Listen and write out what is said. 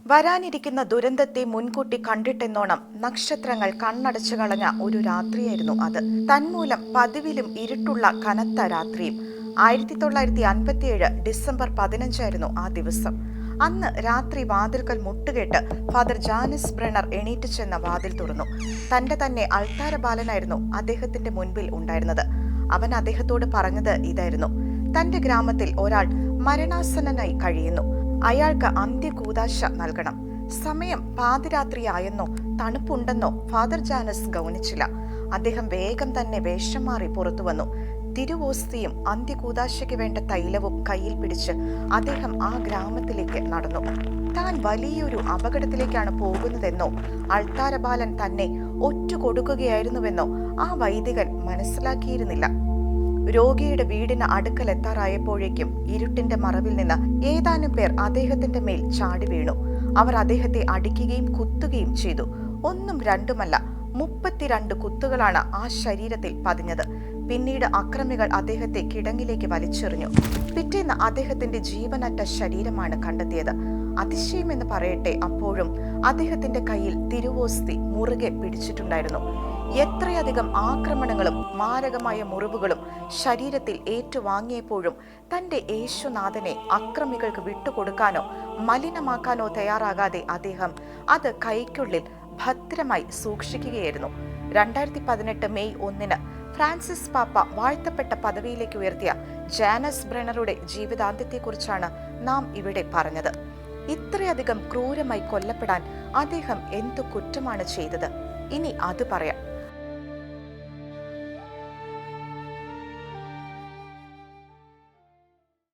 വരാനിരിക്കുന്ന ദുരന്തത്തെ മുൻകൂട്ടി കണ്ടിട്ടെന്നോണം നക്ഷത്രങ്ങൾ കണ്ണടച്ചു കളഞ്ഞ ഒരു രാത്രിയായിരുന്നു അത്. തന്മൂലം പതിവിലും ഇരുട്ടുള്ള കനത്ത രാത്രിയും. 1957 ഡിസംബർ 15 ആ ദിവസം. അന്ന് രാത്രി വാതിൽക്കൽ മുട്ടുകേട്ട് ഫാദർ ജാനസ് ബ്രെണർ എണീറ്റ് ചെന്ന വാതിൽ തുറന്നു. തന്റെ തന്നെ അൾത്താര ബാലനായിരുന്നു അദ്ദേഹത്തിന്റെ മുൻപിൽ ഉണ്ടായിരുന്നത്. അവൻ അദ്ദേഹത്തോട് പറഞ്ഞത് ഇതായിരുന്നു: തന്റെ ഗ്രാമത്തിൽ ഒരാൾ മരണാസന്നനായി കഴിയുന്നു. അയാൾക്ക് അന്ത്യകൂദാശ നൽകണം. സമയം പാതിരാത്രിയായെന്നോ തണുപ്പുണ്ടെന്നോ ഫാദർ ജാനസ് ഗൗനിച്ചില്ല. അദ്ദേഹം വേഗം തന്നെ വേഷം മാറി പുറത്തു വന്നു. തിരുവോസ്തിയും അന്ത്യകൂദാശയ്ക്ക് വേണ്ട തൈലവും കയ്യിൽ പിടിച്ച് അദ്ദേഹം ആ ഗ്രാമത്തിലേക്ക് നടന്നു. താൻ വലിയൊരു അപകടത്തിലേക്കാണ് പോകുന്നതെന്നോ അൾത്താരബാലൻ തന്നെ ഒറ്റുകൊടുക്കുകയായിരുന്നുവെന്നോ ആ വൈദികൻ മനസ്സിലാക്കിയിരുന്നില്ല. രോഗിയുടെ വീടിന് അടുക്കലെത്താറായപ്പോഴേക്കും ഇരുട്ടിന്റെ മറവിൽ നിന്ന് ഏതാനും പേർ അദ്ദേഹത്തിന്റെ മേൽ ചാടി വീണു. അവർ അദ്ദേഹത്തെ അടിക്കുകയും കുത്തുകയും ചെയ്തു. ഒന്നും രണ്ടുമല്ല, 32 കുത്തുകളാണ് ആ ശരീരത്തിൽ പതിഞ്ഞത്. പിന്നീട് അക്രമികൾ അദ്ദേഹത്തെ കിടങ്ങിലേക്ക് വലിച്ചെറിഞ്ഞു. പിറ്റേന്ന് അദ്ദേഹത്തിന്റെ ജീവനറ്റ ശരീരമാണ് കണ്ടെത്തിയത്. അതിശയമെന്ന് പറയട്ടെ, അപ്പോഴും അദ്ദേഹത്തിന്റെ കയ്യിൽ തിരുവോസ്തി മുറുകെ പിടിച്ചിട്ടുണ്ടായിരുന്നു. എത്രയധികം ആക്രമണങ്ങളും മാരകമായ മുറിവുകളും ശരീരത്തിൽ ഏറ്റുവാങ്ങിയപ്പോഴും തന്റെ യേശുനാഥനെ അക്രമികൾക്ക് വിട്ടുകൊടുക്കാനോ മലിനമാക്കാനോ തയ്യാറാകാതെ അദ്ദേഹം അത് കൈക്കുള്ളിൽ ഭദ്രമായി സൂക്ഷിക്കുകയായിരുന്നു. 2018 മെയ് 1 ഫ്രാൻസിസ് പാപ്പ വാഴ്ത്തപ്പെട്ട പദവിയിലേക്ക് ഉയർത്തിയ ജാനസ് ബ്രെണറുടെ ജീവിതാന്ത്യത്തെക്കുറിച്ചാണ് നാം ഇവിടെ പറഞ്ഞത്. ഇത്രയധികം ക്രൂരമായി കൊല്ലപ്പെടാൻ അദ്ദേഹം എന്തു കുറ്റമാണ് ചെയ്തത്? ഇനി അത് പറയാം.